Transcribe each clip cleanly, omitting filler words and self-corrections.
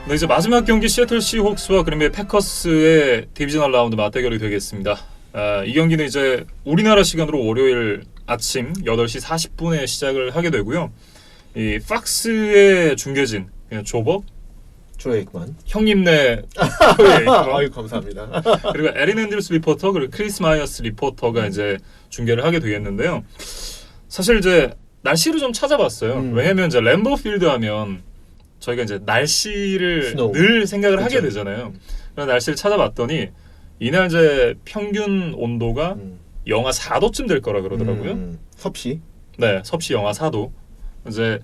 네, 이제 마지막 경기 시애틀 시호크스와 그린베이 패커스의 디비저널 라운드 맞대결이 되겠습니다. 이 경기는 이제 우리나라 시간으로 월요일 아침 8시 40분에 시작을 하게 되고요. 이 팍스의 중계진 그냥 조에익만 형님네 아유 감사합니다. 그리고 에린 앤드루스 리포터 그리고 크리스 마이어스 리포터가 이제 중계를 하게 되겠는데요. 사실 이제 날씨를 좀 찾아봤어요. 왜냐면 이제 램보 필드 하면 저희가 이제 날씨를 스노우. 늘 생각을 그쵸. 하게 되잖아요. 그래서 날씨를 찾아봤더니 이날 이제 평균 온도가 영하 4도쯤 될 거라 그러더라고요. 섭씨. 네, 섭씨 영하 4도. 이제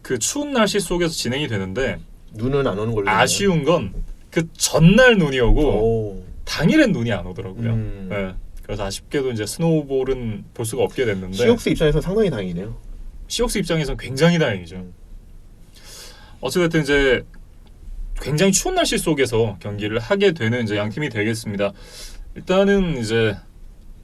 그 추운 날씨 속에서 진행이 되는데 눈은 안 오는 걸로. 아쉬운 건 그 전날 눈이 오고 오. 당일엔 눈이 안 오더라고요. 음. 네, 그래서 아쉽게도 이제 스노우볼은 볼 수가 없게 됐는데 시옥스 입장에서 상당히 다행이네요. 시옥스 입장에서는 굉장히 다행이죠. 어찌됐든 이제 굉장히 추운 날씨 속에서 경기를 하게 되는 이제 양 팀이 되겠습니다. 일단은 이제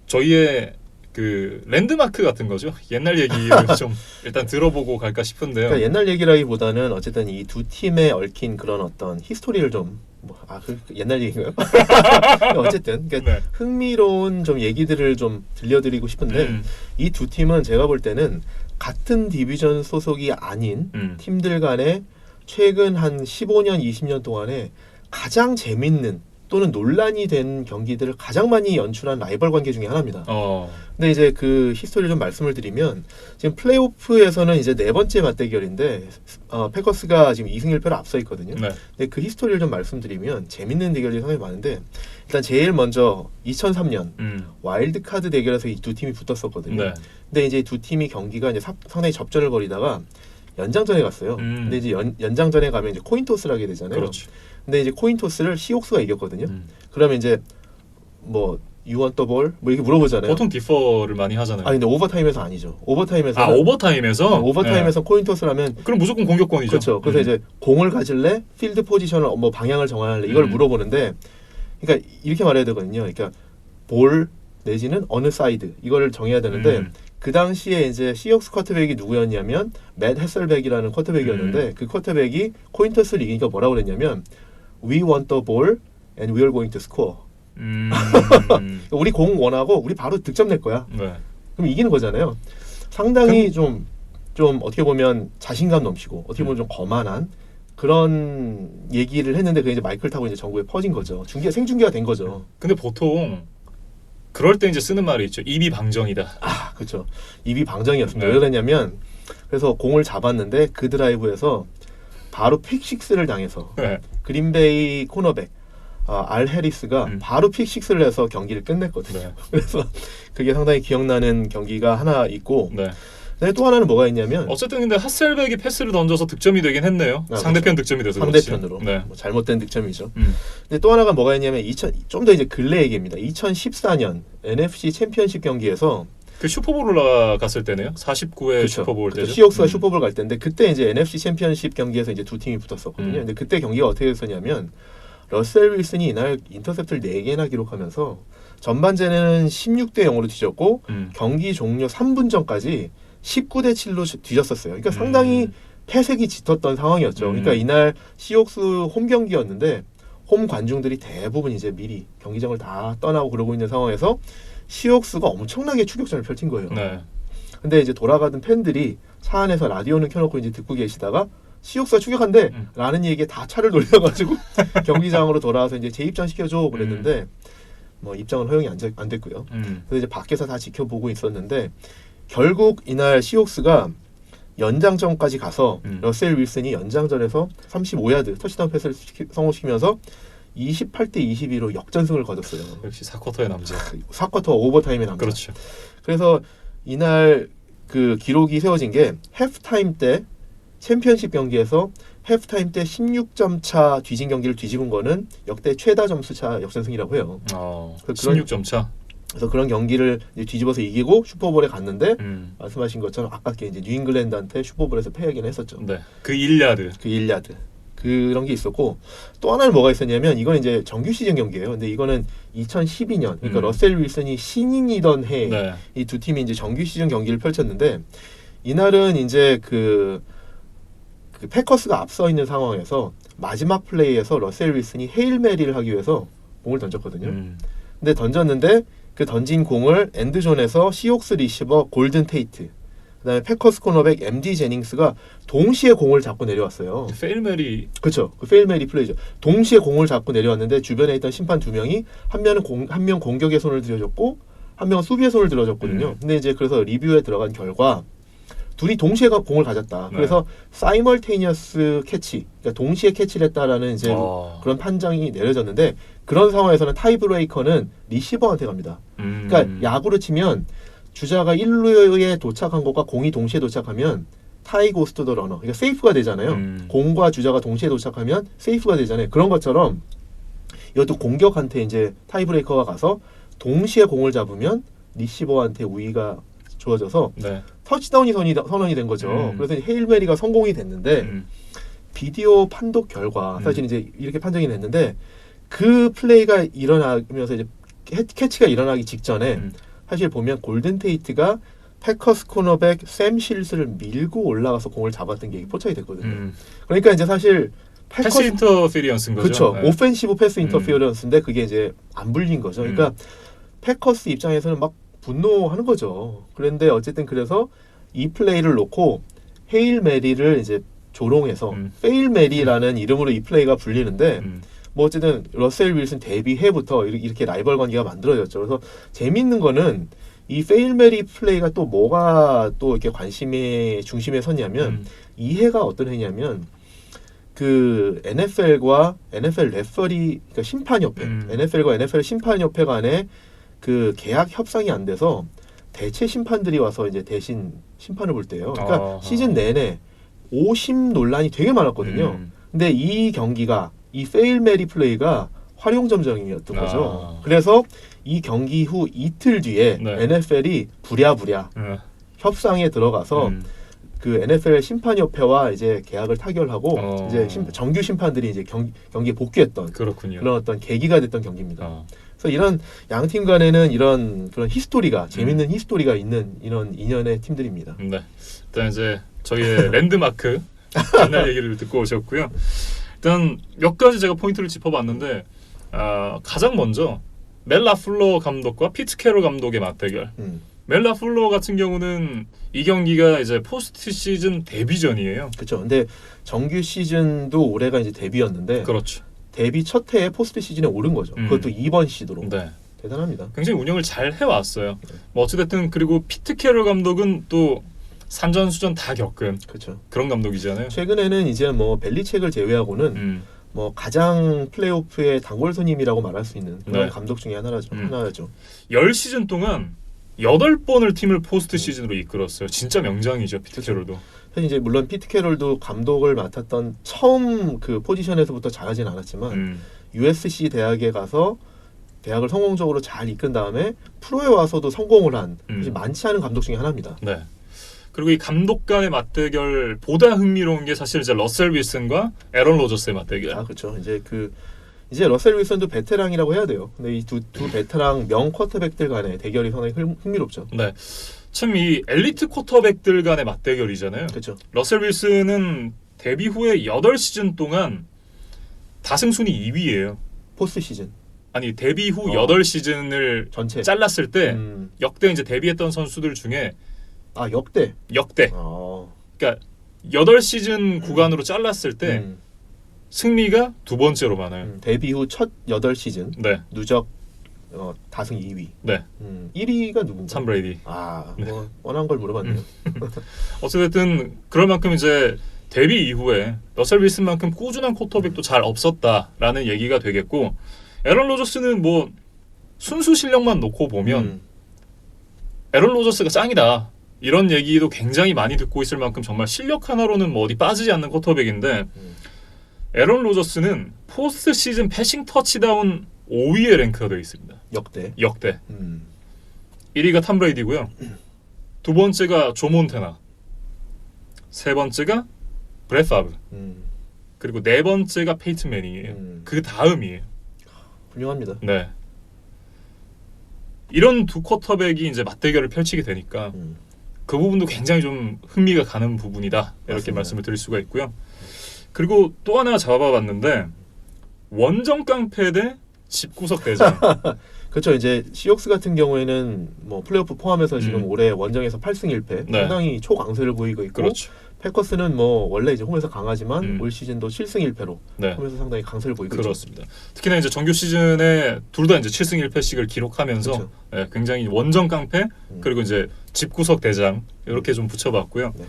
저희의 그 랜드마크 같은 거죠. 옛날 얘기를 좀 일단 들어보고 갈까 싶은데요. 그러니까 옛날 얘기라기보다는 어쨌든 이 두 팀에 얽힌 그런 어떤 히스토리를 좀 옛날 얘기인가요? 어쨌든 그러니까 네. 흥미로운 좀 얘기들을 좀 들려드리고 싶은데 이 두 팀은 제가 볼 때는 같은 디비전 소속이 아닌 팀들 간에 최근 한 15년, 20년 동안에 가장 재밌는 또는 논란이 된 경기들을 가장 많이 연출한 라이벌 관계 중에 하나입니다. 근데 이제 그 히스토리를 좀 말씀을 드리면 지금 플레이오프에서는 이제 네 번째 맞대결인데 패커스가 지금 2승 1패로 앞서 있거든요. 네. 근데 그 히스토리를 좀 말씀드리면 재밌는 대결이 상당히 많은데 일단 제일 먼저 2003년 와일드카드 대결에서 이 두 팀이 붙었었거든요. 네. 근데 이제 두 팀이 경기가 이제 상당히 접전을 벌이다가 연장전에 갔어요. 근데 이제 연장전에 가면 이제 코인토스를 하게 되잖아요. 그렇죠. 근데 이제 코인토스를 시옥스가 이겼거든요. 그러면 이제 뭐 You want the ball? 뭐 이렇게 물어보잖아요. 보통 디퍼를 많이 하잖아요. 아니 근데 오버타임에서 아니죠. 오버타임에서 오버타임에서 네. 코인토스를 하면 그럼 무조건 공격권이죠. 그렇죠. 그래서 이제 공을 가질래? 필드 포지션을 뭐 방향을 정할래? 이걸 물어보는데 그러니까 이렇게 말해야 되거든요. 그러니까 볼 내지는 어느 사이드 이거를 정해야 되는데 그 당시에 이제 시옥스 쿼터백이 누구였냐면 맷 헤셀백이라는 쿼터백이었는데 그 쿼터백이 코인토스를 이기니까 뭐라고 그랬냐면 We want the ball and we are going to score. 우리 공 원하고 우리 바로 득점 낼 거야. 네. 그럼 이기는 거잖아요. 상당히 좀 어떻게 보면 자신감 넘치고 어떻게 보면 좀 거만한 그런 얘기를 했는데 그게 이제 마이크를 타고 이제 전국에 퍼진 거죠. 생중계가 된 거죠. 근데 보통 그럴 때 이제 쓰는 말이 있죠. 입이 방정이다. 아, 그렇죠. 입이 방정이었습니다. 네. 왜 그랬냐면 그래서 공을 잡았는데 그 드라이브에서 바로 픽식스를 당해서 네. 그린베이 코너백 알 해리스가 바로 픽식스를 해서 경기를 끝냈거든요. 네. 그래서 그게 상당히 기억나는 경기가 하나 있고 네. 근데 또 하나는 뭐가 있냐면 어쨌든 근데 하셀백이 패스를 던져서 득점이 되긴 했네요. 상대편 그렇죠. 득점이 돼서 상대편으로 그렇지. 네. 뭐 잘못된 득점이죠. 근데 또 하나가 뭐가 있냐면 좀 더 이제 근래 얘기입니다. 2014년 NFC 챔피언십 경기에서 그 슈퍼볼 올라갔을 때네요. 49회 슈퍼볼 때죠. 시옥스가 슈퍼볼 갈 때인데 그때 이제 NFC 챔피언십 경기에서 이제 두 팀이 붙었었거든요. 근데 그때 경기가 어떻게 됐었냐면 러셀 윌슨이 이날 인터셉트를 4개나 기록하면서 전반전에는 16대 0으로 뒤졌고 경기 종료 3분 전까지 19대 7로 뒤졌었어요. 그러니까 상당히 패색이 짙었던 상황이었죠. 그러니까 이날 시옥스 홈 경기였는데 홈 관중들이 대부분 이제 미리 경기장을 다 떠나고 그러고 있는 상황에서 시옥스가 엄청나게 추격전을 펼친 거예요. 네. 근데 이제 돌아가던 팬들이 차 안에서 라디오는 켜놓고 이제 듣고 계시다가 시옥스가 추격한대 라는 얘기에 다 차를 돌려가지고 경기장으로 돌아와서 이제 재입장 시켜줘 그랬는데 뭐 입장은 허용이 안 됐고요. 그래서 이제 밖에서 다 지켜보고 있었는데 결국 이날 시옥스가 연장전까지 가서 러셀 윌슨이 연장전에서 35야드 터치다운 패스를 성공시키면서 28대 22로 역전승을 거뒀어요. 역시 4쿼터의 남자. 4쿼터 오버타임의 남자. 그렇죠. 그래서 이날 그 기록이 세워진 게 해프타임 때 챔피언십 경기에서 해프타임 때 16점 차 뒤진 경기를 뒤집은 거는 역대 최다 점수차 역전승이라고 해요. 16점 차. 그래서 그런 경기를 이제 뒤집어서 이기고 슈퍼볼에 갔는데 말씀하신 것처럼 아깝게 이제 뉴잉글랜드한테 슈퍼볼에서 패하긴 했었죠. 네. 그 1야드. 그런 게 있었고 또 하나는 뭐가 있었냐면 이건 이제 정규 시즌 경기예요. 근데 이거는 2012년 그러니까 러셀 윌슨이 신인이던 해 이 두 팀이 이제 정규 시즌 경기를 펼쳤는데 이날은 이제 그 패커스가 앞서 있는 상황에서 마지막 플레이에서 러셀 윌슨이 헤일 메리를 하기 위해서 공을 던졌거든요. 근데 던졌는데 그 던진 공을 엔드존에서 시옥스 리시버 골든 테이트, 그다음에 패커스 코너백 MD 제닝스가 동시에 공을 잡고 내려왔어요. 페일메리 그렇죠. 그 페일 메리 플레이죠. 동시에 공을 잡고 내려왔는데 주변에 있던 심판 두 명이 한 명 공격에 손을 들여줬고 한 명은 수비에 손을 들어줬거든요. 근데 이제 그래서 리뷰에 들어간 결과 둘이 동시에 공을 가졌다. 네. 그래서 사이멀테니어스 캐치, 그러니까 동시에 캐치를 했다라는 이제 그런 판정이 내려졌는데 그런 상황에서는 타이브레이커는 리시버한테 갑니다. 그러니까 야구로 치면 주자가 1루에 도착한 것과 공이 동시에 도착하면 타이 고스 투 더 러너, 그러니까 세이프가 되잖아요. 공과 주자가 동시에 도착하면 세이프가 되잖아요. 그런 것처럼 이것도 공격한테 이제 타이브레이커가 가서 동시에 공을 잡으면 리시버한테 우위가 주어져서 네. 터치다운이 선언이 된 거죠. 그래서 헤일 메리가 성공이 됐는데 비디오 판독 결과 사실 이제 이렇게 판정이 됐는데 그 플레이가 일어나면서 이제 캐치가 일어나기 직전에 사실 보면 골든 테이트가 패커스 코너백 샘 실스를 밀고 올라가서 공을 잡았던 게 포착이 됐거든요. 그러니까 이제 사실 패스 인터피리언스인 거죠. 그렇죠. 네. 오펜시브 패스 인터피어런스인데 그게 이제 안 불린 거죠. 그러니까 패커스 입장에서는 막 분노하는 거죠. 그런데 어쨌든 그래서 이 플레이를 놓고 헤일 메리를 이제 조롱해서 페일 메리라는 이름으로 이 플레이가 불리는데 뭐 어쨌든 러셀 윌슨 데뷔해부터 이렇게 라이벌 관계가 만들어졌죠. 그래서 재밌는 거는 이 페일 메리 플레이가 또 뭐가 또 이렇게 관심의 중심에 섰냐면 이 해가 어떤 해냐면 그 NFL과 NFL 레퍼리, 그러니까 심판협회, NFL과 NFL 심판협회 간에 그 계약 협상이 안 돼서 대체 심판들이 와서 이제 대신 심판을 볼 때요. 그러니까 시즌 내내 오심 논란이 되게 많았거든요. 근데 이 경기가 이 페일 메리 플레이가 활용점정이었던 거죠. 그래서 이 경기 후 이틀 뒤에 네. NFL이 부랴부랴 협상에 들어가서 그 NFL 심판협회와 이제 계약을 타결하고 이제 정규 심판들이 이제 경기에 복귀했던 그렇군요. 그런 어떤 계기가 됐던 경기입니다. 그래서 이런 양 팀 간에는 이런 그런 히스토리가 재밌는 히스토리가 있는 이런 인연의 팀들입니다. 네. 일단 이제 저희의 랜드마크 옛날 얘기를 듣고 오셨고요. 일단 몇 가지 제가 포인트를 짚어봤는데 가장 먼저 멜 라플로 감독과 피트 캐롤 감독의 맞대결. 멜 라플로 같은 경우는 이 경기가 이제 포스트 시즌 데뷔전이에요. 그렇죠. 근데 정규 시즌도 올해가 이제 데뷔였는데 그렇죠. 데뷔 첫 해에 포스트 시즌에 오른 거죠. 그것도 2번 시드로. 네. 대단합니다. 굉장히 운영을 잘 해왔어요. 뭐 어찌됐든 그리고 피트 캐롤 감독은 또 산전수전 다 겪은 그렇죠. 그런 감독이잖아요. 최근에는 이제 뭐 벨리첵을 제외하고는 뭐 가장 플레이오프의 단골 손님이라고 말할 수 있는 그런 감독 중에 하나죠. 10시즌 동안 8번을 팀을 포스트 시즌으로 이끌었어요. 진짜 명장이죠, 피트 캐롤도. 사실 이제 물론 피트 캐롤도 감독을 맡았던 처음 그 포지션에서부터 잘하진 않았지만 USC 대학에 가서 대학을 성공적으로 잘 이끈 다음에 프로에 와서도 성공을 한 사실 많지 않은 감독 중에 하나입니다. 네. 그리고 이 감독 간의 맞대결 보다 흥미로운 게 사실 이제 러셀 윌슨과 에런 로저스의 맞대결. 그렇죠. 이제 러셀 윌슨도 베테랑이라고 해야 돼요. 근데 이 두 베테랑 명 쿼터백들 간의 대결이 상당히 흥미롭죠. 네. 참 이 엘리트 쿼터백들 간의 맞대결이잖아요. 그렇죠. 러셀 윌슨은 데뷔 후에 8시즌 동안 다승 순위 2위예요. 포스트 시즌. 아니 데뷔 후 8시즌을 전체 잘랐을 때 역대 이제 데뷔했던 선수들 중에 역대. 그러니까 8시즌 구간으로 잘랐을 때 승리가 두 번째로 많아요. 데뷔 후 첫 8시즌. 네. 누적 다승 2위. 네. 1위가 누군가? 참 브레이디. 뭐 뻔한 걸 물어봤네요. 어쨌든 그럴 만큼 이제 데뷔 이후에 러셀 윌슨만큼 꾸준한 쿼터백도 잘 없었다라는 얘기가 되겠고 에런 로저스는 뭐 순수 실력만 놓고 보면 에런 로저스가 짱이다. 이런 얘기도 굉장히 많이 듣고 있을 만큼 정말 실력 하나로는 뭐 어디 빠지지 않는 쿼터백인데 에런 로저스는 포스트 시즌 패싱 터치다운 5위에 랭크가 되어 있습니다. 역대. 1위가 탐 브레이디고요. 두 번째가 조 몬테나. 세 번째가 브렛 파브. 그리고 네 번째가 페이튼 매닝이에요. 그 다음이에요. 훌륭합니다. 네. 이런 두 쿼터백이 이제 맞대결을 펼치게 되니까 그 부분도 굉장히 좀 흥미가 가는 부분이다. 이렇게 맞습니다. 말씀을 드릴 수가 있고요. 그리고 또 하나 잡아봤는데 원정 깡패 대 집구석 대장. 그렇죠. 이제 시옥스 같은 경우에는 뭐 플레이오프 포함해서 지금 음. 올해 원정에서 8승 1패 네. 상당히 초강세를 보이고 있고 그렇죠. 패커스는 뭐 원래 이제 홈에서 강하지만 음. 올 시즌도 7승 1패로 네. 홈에서 상당히 강세를 보이고 그렇습니다. 특히나 이제 정규 시즌에 둘 다 이제 7승 1패씩을 기록하면서 그렇죠. 예, 굉장히 원정 깡패 그리고 이제 집구석 대장 이렇게 좀 붙여봤고요. 네.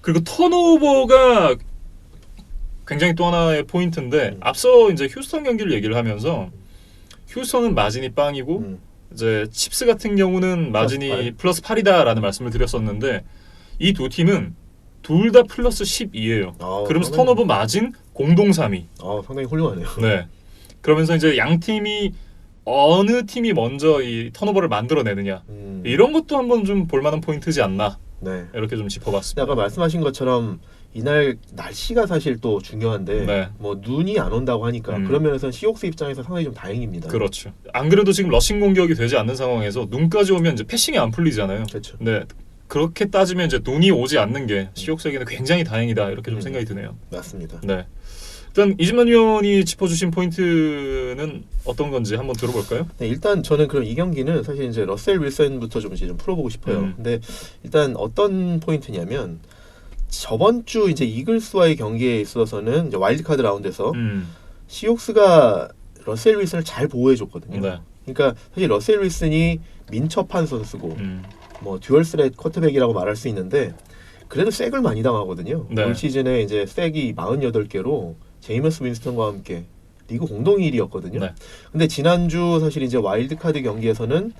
그리고 턴오버가 굉장히 또 하나의 포인트인데 앞서 이제 휴스턴 경기를 얘기를 하면서 휴스턴은 마진이 빵이고 음. 이제 칩스 같은 경우는 마진이 플러스 8이다라는 말씀을 드렸었는데 이 두 팀은 둘 다 플러스 12예요. 그러면서 턴오버 마진 공동 3위. 상당히 훌륭하네요. 네. 그러면서 이제 양 팀이 어느 팀이 먼저 이 턴오버를 만들어내느냐 이런 것도 한번 좀 볼만한 포인트지 않나 네. 이렇게 좀 짚어봤습니다. 아까 말씀하신 것처럼 이날 날씨가 사실 또 중요한데 네. 뭐 눈이 안 온다고 하니까 그런 면에서는 시옥스 입장에서 상당히 좀 다행입니다. 그렇죠. 안 그래도 지금 러싱 공격이 되지 않는 상황에서 눈까지 오면 이제 패싱이 안 풀리잖아요. 그렇죠. 네. 그렇게 따지면 이제 눈이 오지 않는 게 시옥스에게는 굉장히 다행이다 이렇게 좀 생각이 드네요. 맞습니다. 네. 일단 이진만 위원이 짚어주신 포인트는 어떤 건지 한번 들어볼까요? 네, 일단 저는 그럼 이 경기는 사실 이제 러셀 윌슨부터 좀 이제 좀 풀어보고 싶어요. 근데 일단 어떤 포인트냐면 저번 주 이제 이글스와의 경기에 있어서는 이제 와일드카드 라운드에서 시옥스가 러셀 윌슨을 잘 보호해줬거든요. 네. 그러니까 사실 러셀 윌슨이 민첩한 선수고 뭐 듀얼 스렛 쿼터백이라고 말할 수 있는데 그래도 색을 많이 당하거든요. 네. 올 시즌에 이제 색이 48개로 제이머스 윈스턴과 함께 리그 공동 1위였거든요. 네. 근데 지난주 사실 이제 와일드카드 경기에서는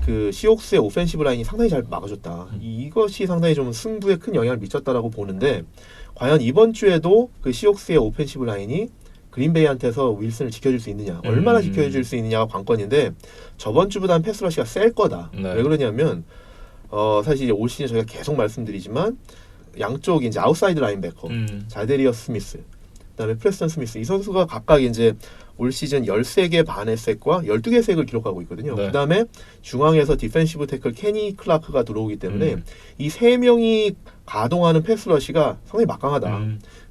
그 시옥스의 오펜시브 라인이 상당히 잘 막아줬다. 이것이 상당히 좀 승부에 큰 영향을 미쳤다라고 보는데 과연 이번 주에도 그 시옥스의 오펜시브 라인이 그린베이한테서 윌슨을 지켜줄 수 있느냐, 얼마나 지켜줄 수 있느냐가 관건인데 저번 주보다는 패스러시가 셀 거다. 네. 왜 그러냐면 사실 올 시즌 저희가 계속 말씀드리지만 양쪽 이제 아웃사이드 라인베커 자데리어스 스미스, 그다음에 프레스턴 스미스 이 선수가 각각 이제 올 시즌 13개 반의 색과 12개 색을 기록하고 있거든요. 네. 그다음에 중앙에서 디펜시브 태클 케니 클라크가 들어오기 때문에 이 세 명이 가동하는 패스러시가 상당히 막강하다.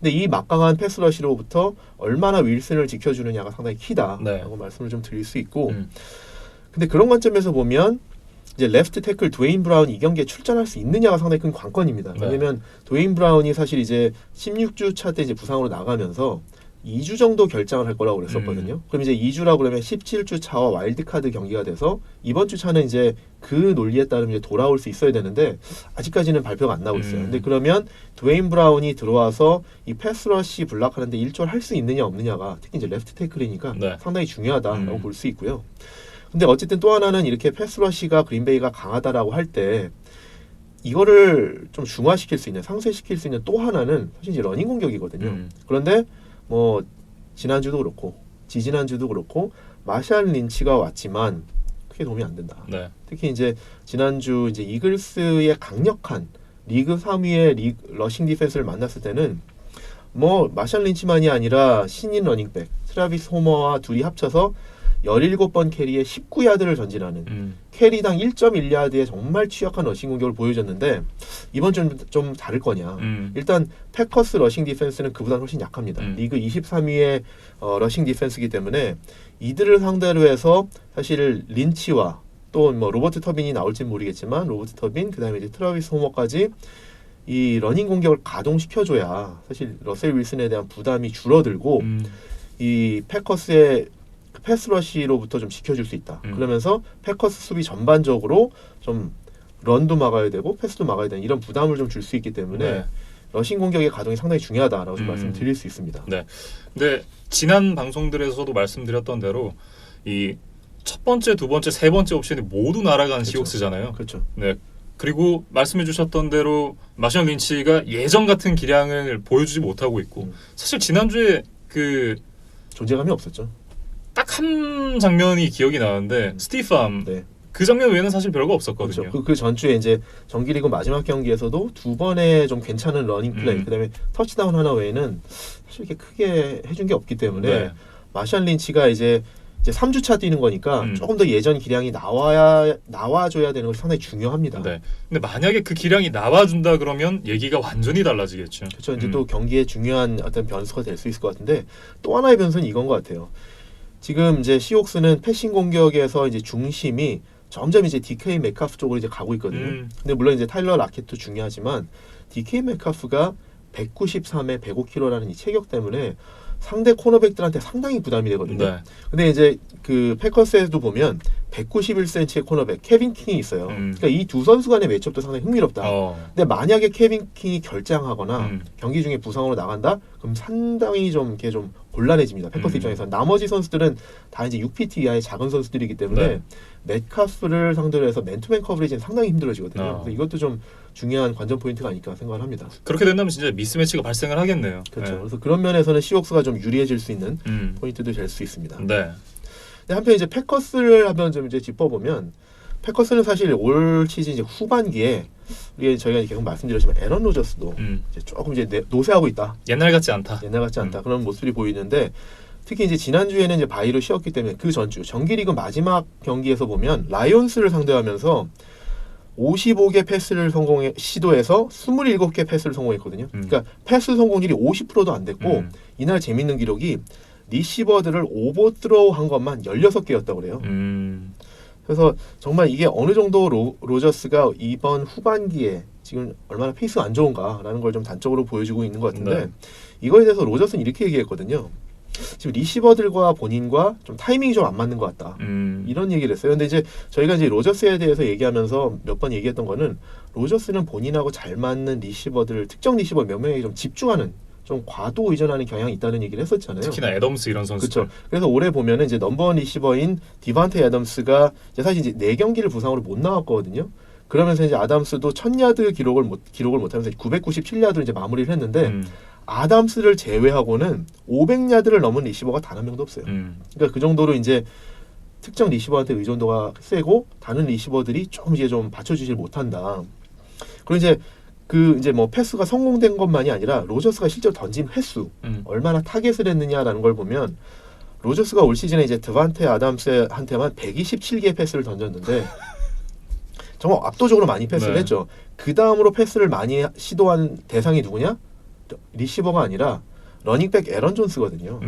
근데 이 막강한 패스러시로부터 얼마나 윌슨을 지켜주느냐가 상당히 키다라고 네. 말씀을 좀 드릴 수 있고 근데 그런 관점에서 보면 이제 레프트 태클 드웨인 브라운 이 경기에 출전할 수 있느냐가 상당히 큰 관건입니다. 네. 왜냐면 드웨인 브라운이 사실 이제 16주 차 때 이제 부상으로 나가면서 2주 정도 결장을 할 거라고 그랬었거든요. 그럼 이제 2주라고 그러면 17주 차와 와일드카드 경기가 돼서 이번 주 차는 이제 그 논리에 따르면 이제 돌아올 수 있어야 되는데 아직까지는 발표가 안 나오고 있어요. 근데 그러면 드웨인 브라운이 들어와서 이 패스러시 블락하는데 일조를 할 수 있느냐 없느냐가 특히 이제 레프트 태클이니까 네. 상당히 중요하다라고 볼 수 있고요. 근데 어쨌든 또 하나는 이렇게 패스러시가 그린베이가 강하다라고 할 때 이거를 좀 중화시킬 수 있는 상쇄시킬 수 있는 또 하나는 사실 이제 러닝 공격이거든요. 그런데 뭐 지난주도 그렇고 지지난주도 그렇고 마샬 린치가 왔지만 크게 도움이 안 된다. 네. 특히 이제 지난주 이제 이글스의 강력한 리그 3위의 러싱 디펜스를 만났을 때는 뭐 마샬 린치만이 아니라 신인 러닝백 트라비스 호머와 둘이 합쳐서 17번 캐리에 19야드를 전진하는 캐리당 1.1야드의 정말 취약한 러싱 공격을 보여줬는데 이번 주는 좀 다를 거냐. 일단 패커스 러싱 디펜스는 그보다 훨씬 약합니다. 리그 23위의 러싱 디펜스이기 때문에 이들을 상대로 해서 사실 린치와 또 뭐 로버트 터빈이 나올지는 모르겠지만 로버트 터빈 그다음에 이제 트라비스 호머까지 이 러닝 공격을 가동시켜줘야 사실 러셀 윌슨에 대한 부담이 줄어들고 이 패커스의 패스러시로부터 좀 지켜줄 수 있다. 그러면서 패커스 수비 전반적으로 좀 런도 막아야 되고 패스도 막아야 되는 이런 부담을 좀 줄 수 있기 때문에 네. 러싱 공격의 가동이 상당히 중요하다라고 좀 말씀드릴 수 있습니다. 네. 근데 지난 방송들에서도 말씀드렸던 대로 이 첫 번째, 두 번째, 세 번째 옵션이 모두 날아가는 그렇죠. 시옥스잖아요. 그렇죠. 네. 그리고 말씀해주셨던 대로 마샬 린치가 예전 같은 기량을 보여주지 못하고 있고 사실 지난주에 그 존재감이 없었죠. 딱 한 장면이 기억이 나는데 스티팜 네. 그 장면 외에는 사실 별거 없었거든요. 그렇죠. 그 전주에 이제 정기리그 마지막 경기에서도 두 번의 좀 괜찮은 러닝 플레이, 그다음에 터치다운 하나 외에는 사실 이렇게 크게 해준 게 없기 때문에 네. 마샬 린치가 이제 이제 3주차 뛰는 거니까 조금 더 예전 기량이 나와줘야 되는 것이 상당히 중요합니다. 네. 근데 만약에 그 기량이 나와준다 그러면 얘기가 완전히 달라지겠죠. 그렇죠. 이제 또 경기에 중요한 어떤 변수가 될 수 있을 것 같은데 또 하나의 변수는 이건 것 같아요. 지금 이제 시옥스는 패싱 공격에서 이제 중심이 점점 이제 DK 메카프 쪽으로 이제 가고 있거든요. 근데 물론 이제 타일러 라켓도 중요하지만 DK 메카프가 193에 105kg라는 이 체격 때문에 상대 코너백들한테 상당히 부담이 되거든요. 네. 근데 이제 그 패커스에도 보면 191cm의 코너백 케빈 킹이 있어요. 그러니까 이 두 선수 간의 매치업도 상당히 흥미롭다. 근데 만약에 케빈 킹이 결장하거나 경기 중에 부상으로 나간다, 그럼 상당히 좀 이렇게 좀 곤란해집니다. 패커스 입장에서. 나머지 선수들은 다 이제 6pt 이하의 작은 선수들이기 때문에 메카프를 상대로 해서 맨투맨 커버리지는 상당히 힘들어지거든요. 그래서 이것도 좀 중요한 관전 포인트가 아닐까 생각을 합니다. 그렇게 된다면 진짜 미스매치가 발생을 하겠네요. 그렇죠. 네. 그래서 그런 면에서는 시옥스가 좀 유리해질 수 있는 포인트도 될 수 있습니다. 네. 근데 한편 이제 패커스를 한번 좀 이제 짚어보면 패커스는 사실 올 시즌 이제 후반기에 우리 저희가 계속 말씀드렸지만 에런 로저스도 이제 조금 이제 노쇠하고 있다. 옛날 같지 않다. 옛날 같지 않다. 그런 모습이 보이는데 특히 이제 지난주에는 이제 바이로 쉬었기 때문에 그 전주 정기리그 마지막 경기에서 보면 라이온스를 상대하면서 55개 패스를 시도해서 27개 패스를 성공했거든요. 그러니까 패스 성공률이 50%도 안 됐고 이날 재밌는 기록이 리시버들을 오버트로우 한 것만 16개였다고 그래요. 그래서 정말 이게 어느 정도 로저스가 이번 후반기에 지금 얼마나 페이스가 안 좋은가라는 걸 좀 단적으로 보여주고 있는 것 같은데 이거에 대해서 로저스는 이렇게 얘기했거든요. 지금 리시버들과 본인과 좀 타이밍이 좀 안 맞는 것 같다. 이런 얘기를 했어요. 근데 이제 저희가 이제 로저스에 대해서 얘기하면서 몇 번 얘기했던 거는 로저스는 본인하고 잘 맞는 리시버들, 특정 리시버 몇 명에게 좀 집중하는, 좀 과도 의존하는 경향이 있다는 얘기를 했었잖아요. 특히나 애덤스 이런 선수들. 그렇죠. 그래서 올해 보면은 이제 넘버원 리시버인 디반테 애덤스가 이제 사실 이제 4경기를 부상으로 못 나왔거든요. 그러면서 이제 아담스도 1000야드 기록을 못하면서 997야드를 이제 마무리를 했는데 아담스를 제외하고는 500야드를 넘은 리시버가 단 한 명도 없어요. 그러니까 그 정도로 이제 특정 리시버한테 의존도가 세고 다른 리시버들이 좀 이제 좀 받쳐주질 못한다. 그리고 이제 그 이제 뭐 패스가 성공된 것만이 아니라 로저스가 실제로 던진 횟수, 얼마나 타겟을 했느냐라는 걸 보면 로저스가 올 시즌에 이제 드반테 아담스한테만 127개의 패스를 던졌는데 정말 압도적으로 많이 패스를 했죠. 그 다음으로 패스를 많이 시도한 대상이 누구냐? 리시버가 아니라 러닝백 에런 존스거든요.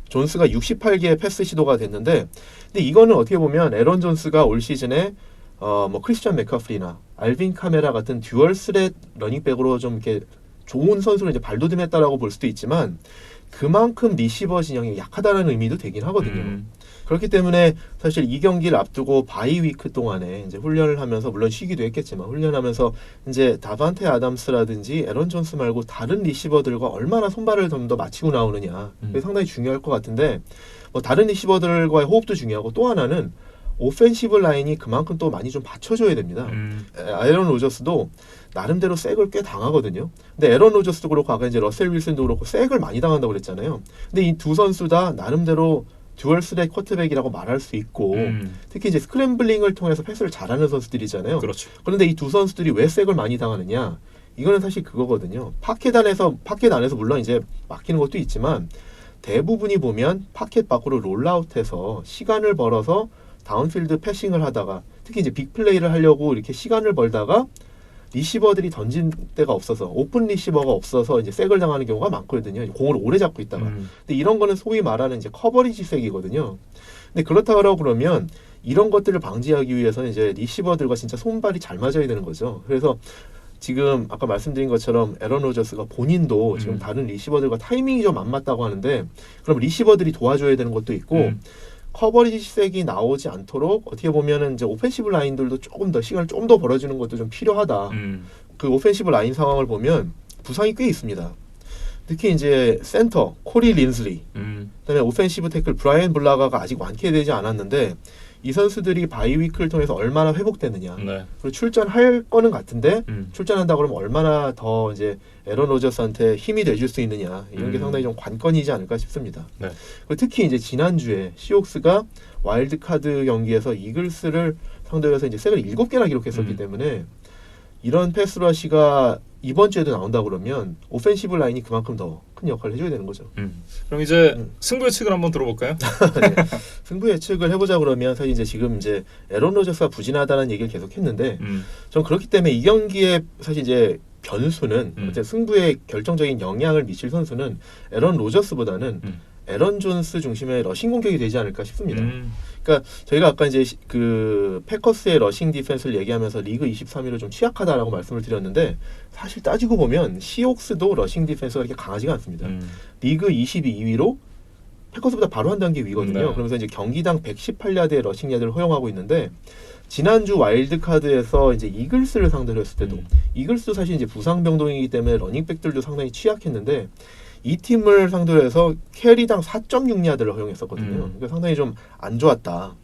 존스가 68개의 패스 시도가 됐는데, 근데 이거는 어떻게 보면 에런 존스가 올 시즌에 뭐 크리스찬 맥커프리나 알빈 카메라 같은 듀얼 스렛 러닝백으로 좀 이렇게 좋은 선수를 이제 발돋움했다라고 볼 수도 있지만 그만큼 리시버 진영이 약하다는 의미도 되긴 하거든요. 그렇기 때문에 사실 이 경기를 앞두고 바이 위크 동안에 이제 훈련을 하면서, 물론 쉬기도 했겠지만 훈련하면서 이제 다반테 아담스라든지 에런 존스 말고 다른 리시버들과 얼마나 손발을 좀 더 맞추고 나오느냐, 그게 상당히 중요할 것 같은데, 뭐 다른 리시버들과의 호흡도 중요하고 또 하나는 오펜시브 라인이 그만큼 또 많이 좀 받쳐줘야 됩니다. 에런 로저스도 나름대로 색을 꽤 당하거든요. 근데 에런 로저스도 그렇고 아까 이제 러셀 윌슨도 그렇고 색을 많이 당한다고 그랬잖아요. 근데 이 두 선수 다 나름대로 듀얼 스렛 쿼터백이라고 말할 수 있고 특히 이제 스크램블링을 통해서 패스를 잘하는 선수들이잖아요. 그렇죠. 그런데 이 두 선수들이 왜 색을 많이 당하느냐? 이거는 사실 그거거든요. 파켓 안에서 물론 이제 막히는 것도 있지만 대부분이 보면 파켓 밖으로 롤아웃해서 시간을 벌어서 다운필드 패싱을 하다가 특히 이제 빅플레이를 하려고 이렇게 시간을 벌다가 리시버들이 던진 데가 없어서, 오픈 리시버가 없어서 이제 색을 당하는 경우가 많거든요. 공을 오래 잡고 있다가. 근데 이런 거는 소위 말하는 이제 커버리지 색이거든요. 근데 그렇다고 그러면 이런 것들을 방지하기 위해서는 이제 리시버들과 진짜 손발이 잘 맞아야 되는 거죠. 그래서 지금 아까 말씀드린 것처럼 에런 로저스가 본인도 지금 다른 리시버들과 타이밍이 좀 안 맞다고 하는데, 그럼 리시버들이 도와줘야 되는 것도 있고 커버리지색이 나오지 않도록 어떻게 보면은 이제 오펜시브 라인들도 조금 더 시간을 좀 더 벌어주는 것도 좀 필요하다. 그 오펜시브 라인 상황을 보면 부상이 꽤 있습니다. 특히 이제 센터 코리 린슬리, 그다음에 오펜시브 태클 브라이언 블라가가 아직 완쾌되지 않았는데 이 선수들이 바이위크를 통해서 얼마나 회복되느냐. 그리고 출전할 거는 같은데 출전한다 그러면 얼마나 더 이제 에런 로저스한테 힘이 돼줄 수 있느냐, 이런 게 상당히 좀 관건이지 않을까 싶습니다. 그리고 특히 이제 지난주에 시옥스가 와일드카드 경기에서 이글스를 상대로 해서 이제 색을 7개나 기록했었기 때문에 이런 패스러시가 이번 주에도 나온다 그러면 오펜시브 라인이 그만큼 더 큰 역할을 해줘야 되는 거죠. 그럼 이제 승부 예측을 한번 들어볼까요? 네. 승부 예측을 해보자 그러면 사실 이제 지금 이제 에런 로저스가 부진하다는 얘기를 계속했는데 전 그렇기 때문에 이 경기에 사실 이제 변수는 어쨌든 승부에 결정적인 영향을 미칠 선수는 에런 로저스보다는 에런 존스 중심의 러싱 공격이 되지 않을까 싶습니다. 그러니까 저희가 아까 이제 그 패커스의 러싱 디펜스를 얘기하면서 리그 23위로 좀 취약하다라고 말씀을 드렸는데 사실 따지고 보면 시옥스도 러싱 디펜스가 그렇게 강하지가 않습니다. 리그 22위로 패커스보다 바로 한 단계 위거든요. 네. 그러면서 이제 경기당 118야드의 러싱 야드를 허용하고 있는데 지난주 와일드카드에서 이제 이글스를 상대로 했을 때도 이글스도 사실 이제 부상 병동이기 때문에 러닝백들도 상당히 취약했는데 이 팀을 상대로 해서 캐리당 4.6야드를 허용했었거든요. 그러니까 상당히 좀 안 좋았다.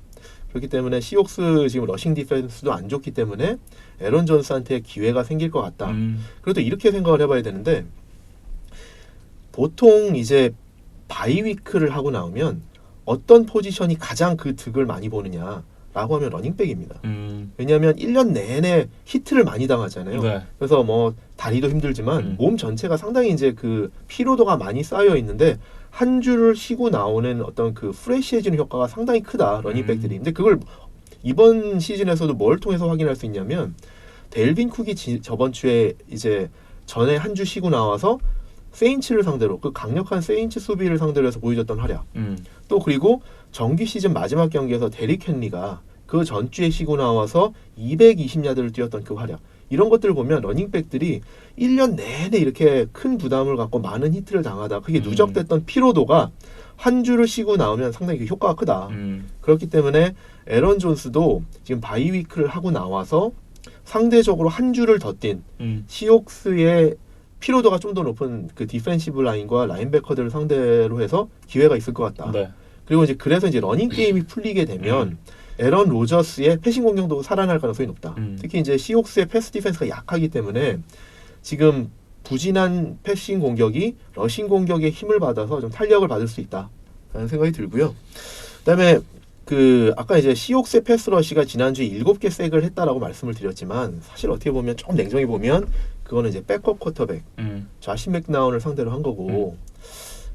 그렇기 때문에 시옥스 지금 러싱 디펜스도 안 좋기 때문에 에런 존스한테 기회가 생길 것 같다. 그래도 이렇게 생각을 해봐야 되는데 보통 이제 바이위크를 하고 나오면 어떤 포지션이 가장 그 득을 많이 보느냐라고 하면 러닝백입니다. 왜냐하면 1년 내내 히트를 많이 당하잖아요. 네. 그래서 뭐 다리도 힘들지만 몸 전체가 상당히 이제 그 피로도가 많이 쌓여 있는데 한 주를 쉬고 나오는 어떤 그 프레시해지는 효과가 상당히 크다 러닝백들이. 근데 그걸 이번 시즌에서도 뭘 통해서 확인할 수 있냐면 델빈 쿡이 저번 주에 이제 전에 한 주 쉬고 나와서 세인츠를 상대로 그 강력한 세인츠 수비를 상대로 해서 보여줬던 활약. 또 그리고 정규 시즌 마지막 경기에서 데릭 헨리가 그 전주에 쉬고 나와서 220야드를 뛰었던 그 활약. 이런 것들을 보면 러닝백들이 1년 내내 이렇게 큰 부담을 갖고 많은 히트를 당하다 그게 누적됐던 피로도가 한 주를 쉬고 나오면 상당히 그 효과가 크다. 그렇기 때문에 에런 존스도 지금 바이위크를 하고 나와서 상대적으로 한 주를 더 뛴 시옥스의 피로도가 좀 더 높은 그 디펜시브 라인과 라인베커들을 상대로 해서 기회가 있을 것 같다. 네. 그리고 이제 그래서 이제 러닝 게임이 풀리게 되면 에런 로저스의 패싱 공격도 살아날 가능성이 높다. 특히 이제 시옥스의 패스 디펜스가 약하기 때문에 지금 부진한 패싱 공격이 러싱 공격에 힘을 받아서 좀 탄력을 받을 수 있다라는 생각이 들고요. 그다음에 그 아까 이제 시옥스의 패스 러시가 지난주에 7개 색을 했다라고 말씀을 드렸지만 사실 어떻게 보면 조금 냉정히 보면 그거는 이제 백업 쿼터백 자신 맥나운을 상대로 한 거고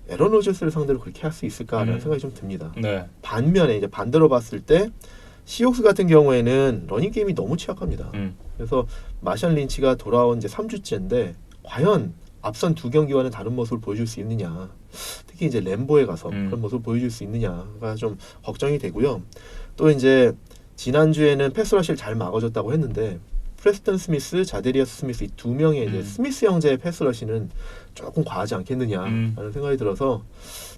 에런 로저스를 상대로 그렇게 할 수 있을까라는 생각이 좀 듭니다. 네. 반면에 이제 반대로 봤을 때 시옥스 같은 경우에는 러닝 게임이 너무 취약합니다. 그래서 마샬 린치가 돌아온 이제 3주째인데 과연 앞선 두 경기와는 다른 모습을 보여줄 수 있느냐. 특히 이제 램보에 가서 그런 모습을 보여줄 수 있느냐가 좀 걱정이 되고요. 또 이제 지난주에는 패스러시를 잘 막아줬다고 했는데 프레스턴 스미스, 자데리어스 스미스 이 두 명의 이제 스미스 형제의 패스러시는 조금 과하지 않겠느냐라는 생각이 들어서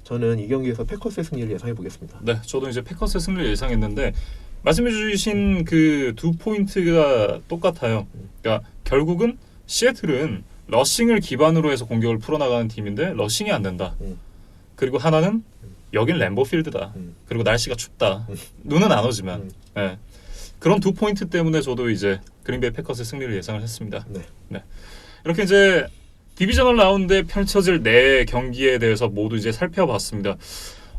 저는 이 경기에서 패커스의 승리를 예상해 보겠습니다. 네, 저도 이제 패커스의 승리를 예상했는데 말씀해주신 그 두 포인트가 똑같아요. 그러니까 결국은 시애틀은 러싱을 기반으로 해서 공격을 풀어나가는 팀인데 러싱이 안 된다. 그리고 하나는 여긴 램보 필드다. 그리고 날씨가 춥다. 눈은 안 오지만 네. 그런 두 포인트 때문에 저도 이제 그린베이 패커스의 승리를 예상을 했습니다. 네. 이렇게 이제 디비저널 라운드에 펼쳐질 네 경기에 대해서 모두 이제 살펴봤습니다.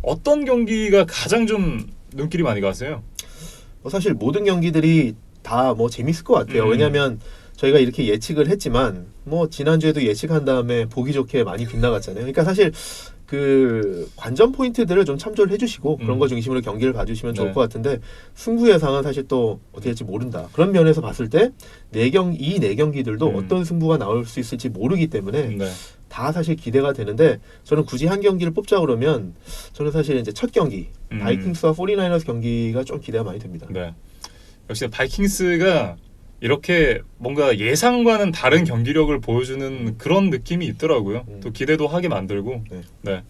어떤 경기가 가장 좀 눈길이 많이 가세요? 사실 모든 경기들이 다 뭐 재밌을 것 같아요. 왜냐하면 저희가 이렇게 예측을 했지만 뭐 지난주에도 예측한 다음에 보기 좋게 많이 빗나갔잖아요. 그러니까 사실 그 관전 포인트들을 좀 참조를 해주시고 그런 거 중심으로 경기를 봐주시면 좋을 것 같은데 승부 예상은 사실 또 어떻게 될지 모른다. 그런 면에서 봤을 때 이 네 경기들도 어떤 승부가 나올 수 있을지 모르기 때문에 다 사실 기대가 되는데 저는 굳이 한 경기를 뽑자 그러면 저는 사실 이제 첫 경기 바이킹스와 49ers 경기가 좀 기대가 많이 됩니다. 네. 역시 바이킹스가 이렇게 뭔가 예상과는 다른 경기력을 보여주는 그런 느낌이 있더라고요. 또 기대도 하게 만들고. 네.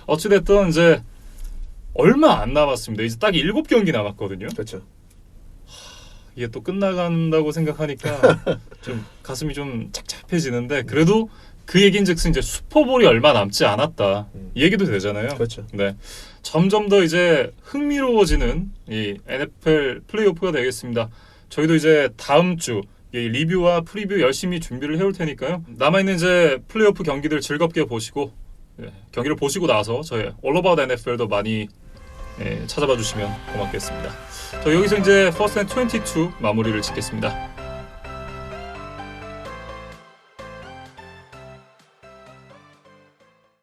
어찌됐든 이제 얼마 안 남았습니다. 이제 딱 7경기 남았거든요. 그렇죠. 이게 또 끝나간다고 생각하니까 좀 가슴이 좀 착잡해지는데 그래도 그 얘기인즉슨 이제 슈퍼볼이 얼마 남지 않았다. 이 얘기도 되잖아요. 그렇죠. 네. 점점 더 이제 흥미로워지는 이 NFL 플레이오프가 되겠습니다. 저희도 이제 다음 주 리뷰와 프리뷰 열심히 준비를 해올 테니까요. 남아있는 이제 플레이오프 경기들 즐겁게 보시고 경기를 보시고 나서 저희 All About NFL도 많이 찾아봐 주시면 고맙겠습니다. 저 여기서 이제 First and 22 마무리를 짓겠습니다.